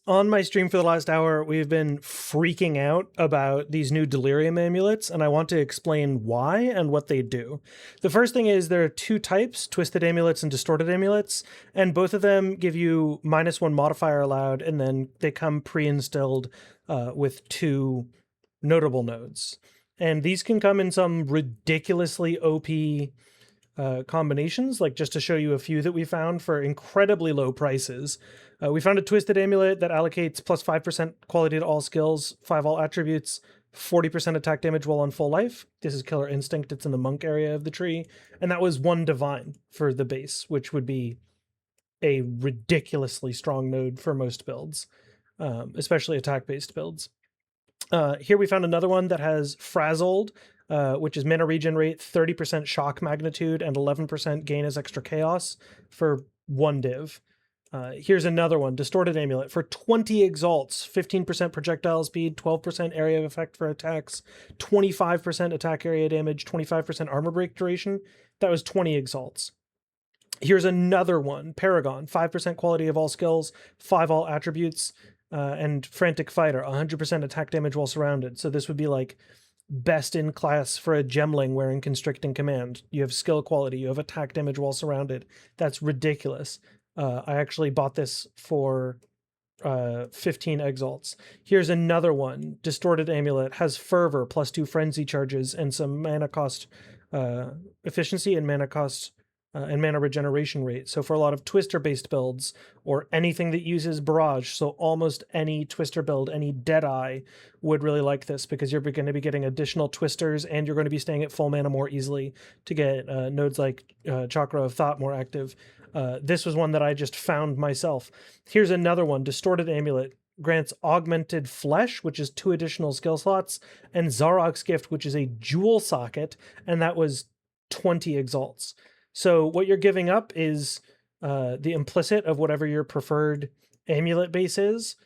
On my stream for the last hour, we've been freaking out about these new Delirium amulets, and I want to explain why and what they do. The first thing is there are two types, Twisted Amulets and Distorted Amulets, and both of them give you -1 modifier allowed, and then they come pre-instilled with two notable nodes. And these can come in some ridiculously OP combinations, like just to show you a few that we found for incredibly low prices. We found a Twisted Amulet that allocates plus 5% quality to all skills, 5 all attributes, 40% attack damage while on full life. This is Killer Instinct. It's in the monk area of the tree. And that was 1 divine for the base, which would be a ridiculously strong node for most builds, especially attack-based builds. Here we found another one that has Frazzled, which is mana regen rate, 30% shock magnitude, and 11% gain as extra chaos for 1 div. Here's another one, Distorted Amulet, for 20 exalts, 15% projectile speed, 12% area of effect for attacks, 25% attack area damage, 25% armor break duration. That was 20 exalts. Here's another one, Paragon, 5% quality of all skills, 5 all attributes, and Frantic Fighter, 100% attack damage while surrounded. So this would be like best in class for a gemling wearing Constricting Command. You have skill quality, you have attack damage while surrounded. That's ridiculous. I actually bought this for 15 exalts. Here's another one, Distorted Amulet, has Fervor, +2 frenzy charges, and some mana cost efficiency and mana cost and mana regeneration rate. So for a lot of Twister-based builds, or anything that uses Barrage, so almost any Twister build, any Deadeye would really like this, because you're going to be getting additional Twisters, and you're going to be staying at full mana more easily to get nodes like Chakra of Thought more active. This was one that I just found myself. Here's another one, Distorted Amulet. Grants Augmented Flesh, which is 2 additional skill slots, and Zarok's Gift, which is a jewel socket, and that was 20 exalts. So what you're giving up is the implicit of whatever your preferred amulet base is,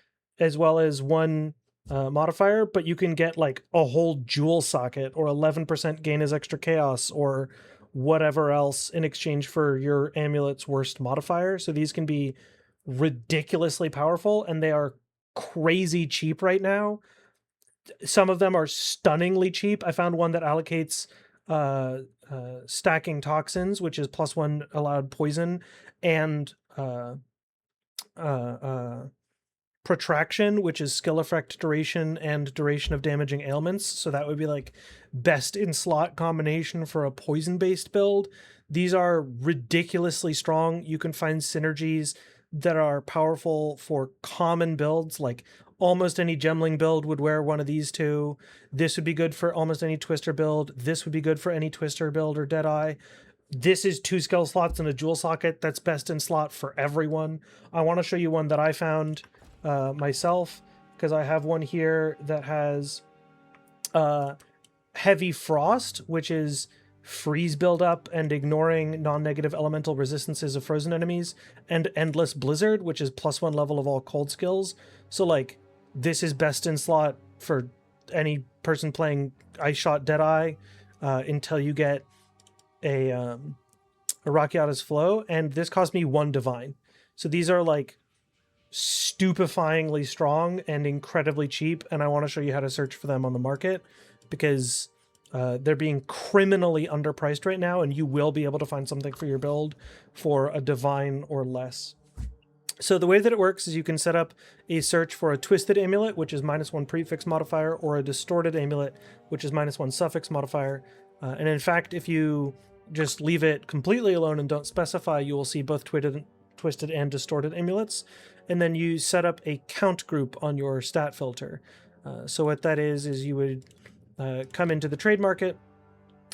as well as 1 modifier, but you can get like a whole jewel socket, or 11% gain as extra chaos, or whatever else in exchange for your amulet's worst modifier. So these can be ridiculously powerful, and they are crazy cheap right now. Some of them are stunningly cheap. I found one that allocates Stacking Toxins, which is +1 allowed poison, and Protraction, which is skill effect duration and duration of damaging ailments. So that would be like best in slot combination for a poison based build. These are ridiculously strong. You can find synergies that are powerful for common builds, like almost any gemling build would wear one of these two. This would be good for almost any Twister build. This would be good for any Twister build or Deadeye. This is 2 skill slots and a jewel socket. That's best in slot for everyone. I want to show you one that I found myself, because I have one here that has Heavy Frost, which is freeze buildup and ignoring non-negative elemental resistances of frozen enemies, and Endless Blizzard, which is +1 level of all cold skills. So like, this is best in slot for any person playing Ice Shot Deadeye until you get a Rakiata's Flow, and this cost me 1 divine. So these are like stupefyingly strong and incredibly cheap, and I want to show you how to search for them on the market, because they're being criminally underpriced right now, and you will be able to find something for your build for a divine or less. So the way that it works is you can set up a search for a Twisted Amulet, which is -1 prefix modifier, or a Distorted Amulet, which is -1 suffix modifier. And in fact, if you just leave it completely alone and don't specify, you will see both Twisted and Distorted Amulets. And then you set up a count group on your stat filter. So what that is you would come into the trade market,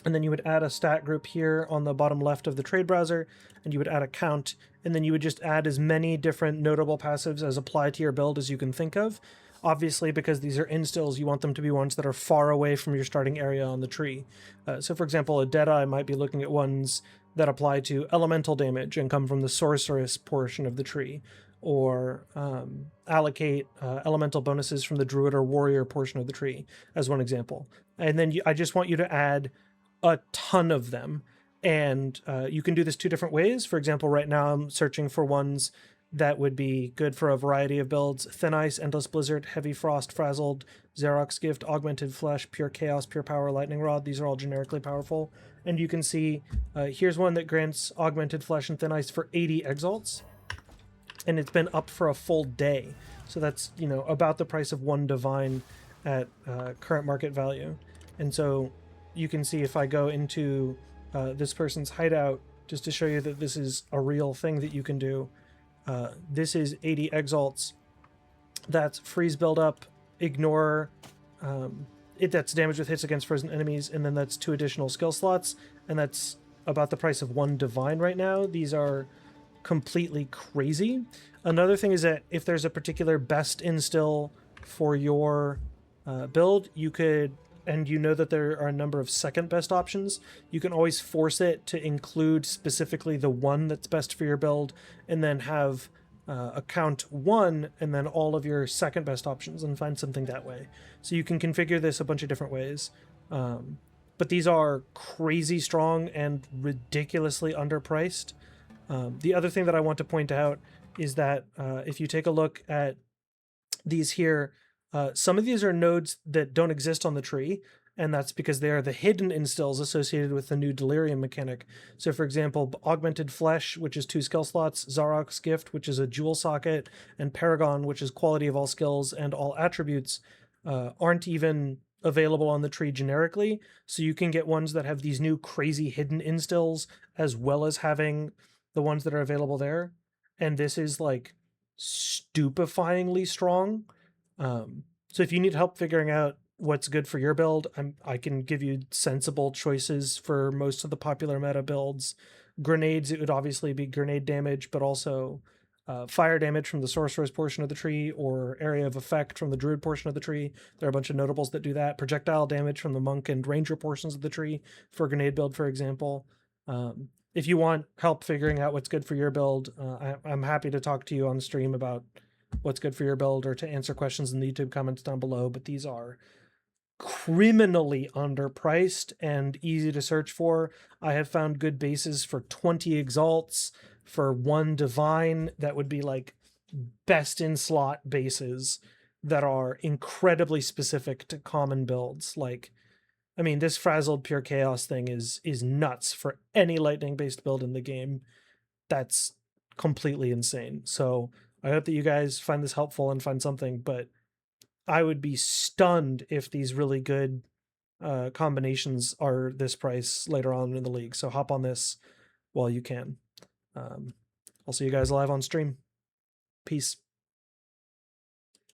and then you would add a stat group here on the bottom left of the trade browser, and you would add a count, and then you would just add as many different notable passives as apply to your build as you can think of. Obviously, because these are instills, you want them to be ones that are far away from your starting area on the tree. So for example, a Deadeye might be looking at ones that apply to elemental damage and come from the sorceress portion of the tree, or allocate elemental bonuses from the druid or warrior portion of the tree, as one example. And then I just want you to add a ton of them. And you can do this 2 different ways. For example, right now I'm searching for ones that would be good for a variety of builds. Thin Ice, Endless Blizzard, Heavy Frost, Frazzled, Xerox Gift, Augmented Flesh, Pure Chaos, Pure Power, Lightning Rod. These are all generically powerful. And you can see here's one that grants Augmented Flesh and Thin Ice for 80 Exalts. And it's been up for a full day. So that's, you know, about the price of one Divine at current market value. And so you can see if I go into this person's hideout, just to show you that this is a real thing that you can do. This is 80 Exalts. That's freeze buildup, ignore, that's damage with hits against frozen enemies, and then that's 2 additional skill slots, and that's about the price of one Divine right now. These are completely crazy. Another thing is that if there's a particular best instill for your build, you could, and you know that there are a number of second best options, you can always force it to include specifically the one that's best for your build, and then have account 1 and then all of your second best options, and find something that way. So you can configure this a bunch of different ways. But these are crazy strong and ridiculously underpriced. The other thing that I want to point out is that if you take a look at these here, some of these are nodes that don't exist on the tree, and that's because they are the hidden instills associated with the new Delirium mechanic. So for example, Augmented Flesh, which is 2 skill slots, Zarok's Gift, which is a jewel socket, and Paragon, which is quality of all skills and all attributes, aren't even available on the tree generically. So you can get ones that have these new crazy hidden instills as well as having the ones that are available there. And this is like stupefyingly strong. So if you need help figuring out what's good for your build, I can give you sensible choices for most of the popular meta builds. Grenades, it would obviously be grenade damage, but also fire damage from the sorcerer's portion of the tree, or area of effect from the druid portion of the tree. There are a bunch of notables that do that. Projectile damage from the monk and ranger portions of the tree for a grenade build, for example. If you want help figuring out what's good for your build, I'm happy to talk to you on stream about what's good for your build, or to answer questions in the YouTube comments down below. But these are criminally underpriced and easy to search for. I have found good bases for 20 Exalts, for 1 Divine that would be like best in slot bases that are incredibly specific to common builds. Like, I mean, this Frazzled Pure Chaos thing is nuts for any lightning based build in the game. That's completely insane. So I hope that you guys find this helpful and find something, but I would be stunned if these really good combinations are this price later on in the league. So hop on this while you can. I'll see you guys live on stream. Peace.